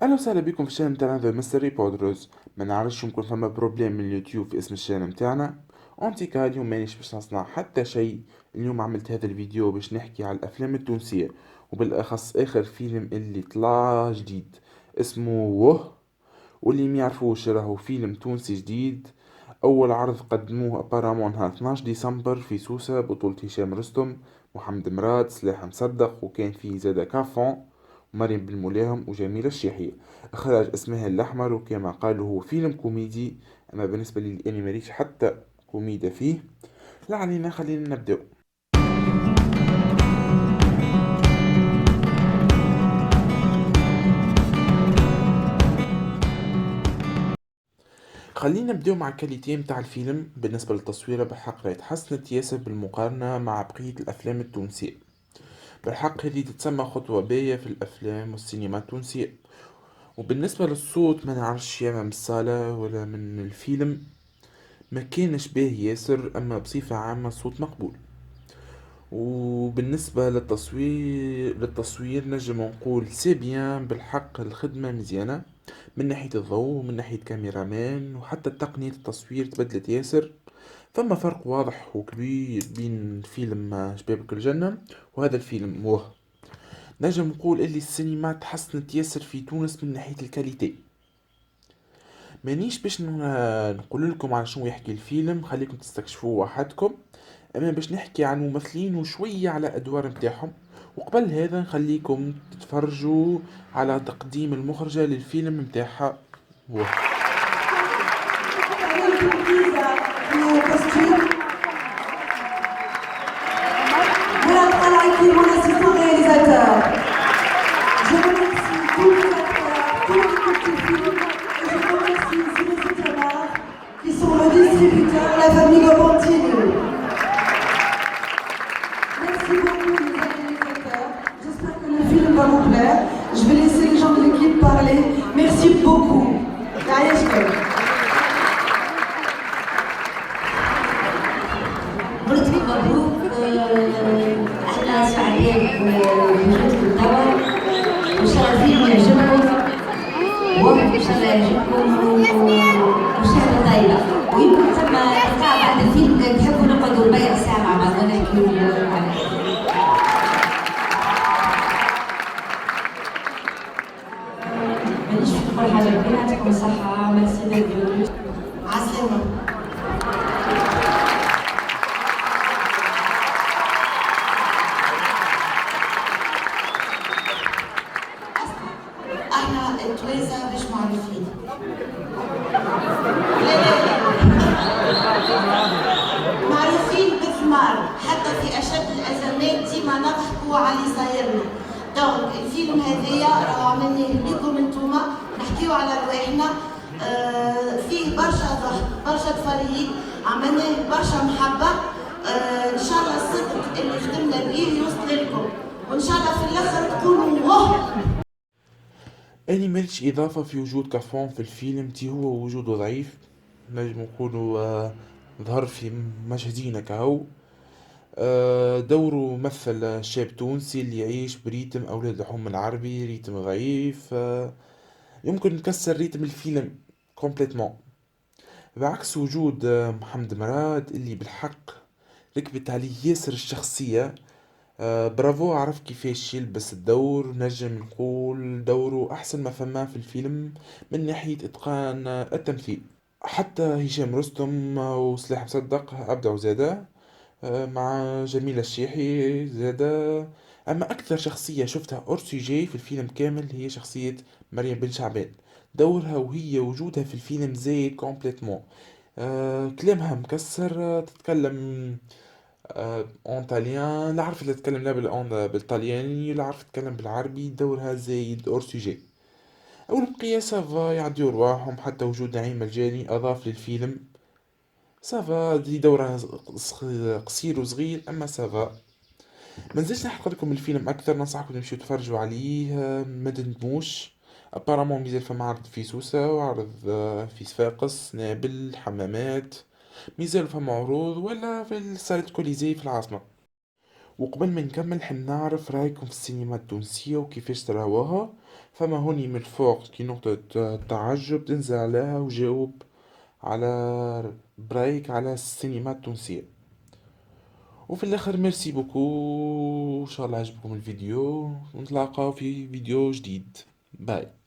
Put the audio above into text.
اهلا وسهلا بكم في الشانل متاعنا ذا ميستري بودروز. ما نعرفش يمكن فما بروبليم من اليوتيوب في اسم الشانل متاعنا. اونتيكا اليوم مانيش باش نصنع حتى شيء. اليوم عملت هذا الفيديو باش نحكي على الافلام التونسية، وبالاخص اخر فيلم اللي طلع جديد اسمه وه. واللي ما يعرفوش راهو فيلم تونسي جديد. اول عرض قدموه ابارامون نهار 12 ديسمبر في سوسة، بطولة هشام رستم، محمد مراد، سلاح مصدق، وكان فيه زادا كافون ومريم بالملاهم وجميلة الشيحية. اخراج اسمها الاحمر، وكما قالوا هو فيلم كوميدي. اما بالنسبة لي الانمي ماليش حتى كوميديا فيه. لا علينا، خلينا نبدأ. خلينا نبداو مع الكاليتي متاع الفيلم. بالنسبة للتصوير بالحق راهي تحسنت ياسر بالمقارنة مع بقية الأفلام التونسية. بالحق هذه تتسمى خطوة باهية في الأفلام والسينما التونسية. وبالنسبة للصوت ما نعرفش ياما من الصالة ولا من الفيلم، ما كانش باهي ياسر، أما بصفة عامة الصوت مقبول. وبالنسبة للتصوير نجم نقول سي بيان، بالحق الخدمة مزيانة من ناحية الضوء ومن ناحية كاميرامان، وحتى تقنية التصوير تبدلت ياسر. فما فرق واضح وكبير بين فيلم شبابك الجنة وهذا الفيلم وه. نجم نقول اللي السينما تحسنت ياسر في تونس من ناحية الكاليتي. مانيش باش نقول لكم على شنو يحكي الفيلم، خليكم تستكشفوه وحدكم. اما باش نحكي عن الممثلين وشوية على ادوار متاعهم. وقبل هذا نخليكم تتفرجوا على تقديم المخرجة للفيلم متاعها وه. Murat Alaki, mon assistant réalisateur. Je remercie tous les acteurs, tous l'équipe du film, et je remercie Sylvie Tamar, qui sont le distributeur, la famille Gobantini. Merci beaucoup les réalisateurs. J'espère que le film va vous plaire. Je vais laisser les gens de l'équipe parler. Merci beaucoup. قلت لك مبروك. احنا سعداء بوجودكم توا، وان شاء الله الفيلم يعجبكم، وان شاء الله يعجبكم ومشاهدة طيبة. ويمكن ثم لقاء بعد الفيلم تحبوا نقعدوا ربيع ساعة مع بعض ونحكيوا على مانيش في كل حاجة كبيرة. يعطيكم الصحة. ميرسي دير عسلامة. احنا التوانسة مش معروفين. معروفين بالثمار، حتى في اشد الازمات ديما نضحكوا على اللي صايرنا. دونك الفيلم هذايا راهو عملناه بيكم انتوما، نحكيو على رواحنا. فيه برشا ضحك، برشا تفريق، عملناه برشا محبة. ان شاء الله الصدق اللي خدمنا بيه يوصل لكم، وان شاء الله في الاخر تكونوا واه. اني ماليش اضافة في وجود كافون في الفيلم، تي هو وجوده ضعيف. نجم نقولوا ظهر في مشهدين كهو. دوره مثل شاب تونسي اللي يعيش بريتم أولاد الحوم العربي، ريتم ضعيف. يمكن نكسر ريتم الفيلم كومبليتمون، بعكس وجود محمد مراد اللي بالحق ركبت عليه ياسر الشخصية. برافو، عرف كيفاش يلبس الدور. نجم نقول دوره أحسن ما فما في الفيلم من ناحية إتقان التمثيل. حتى هشام رستم وسلاح مصدق أبدعوا زادا، مع جميلة الشيحي زادا. أما أكثر شخصية شفتها أورسيجي في الفيلم كامل هي شخصية مريم بن شعبان. دورها وهي وجودها في الفيلم زايد كومبليتمون. كلامها مكسر. تتكلم اون طاليان، لا عرفت لا تتكلم لا بالطلياني لا عرفت تتكلم بالعربي. دورها زايد أورسيجي. أول بقية سافا يعديو رواحهم، حتى وجود نعيم الجاني أضاف للفيلم. سافا دي دورها قصير وصغير، أما سافا. منزلش نحرق لكم الفيلم أكثر، ننصحكم تمشيو تفرجوا عليه. ما تندموش. ابارامون ميزال فما عرض في سوسة، وعرض في صفاقس، نابل، حمامات. ميزال فما عروض ولا في صالة كوليزي في العاصمة. وقبل ما نكمل حن نعرف رايكم في السينما التونسية وكيفاش تراوها. فما هوني من الفوق كي نقطة تعجب تنزل عليها وجاوب على برايك على السينما التونسية. وفي الاخر ميرسي بوكو، ان شاء الله عجبكم الفيديو ونتلاقاو في فيديو جديد. باي.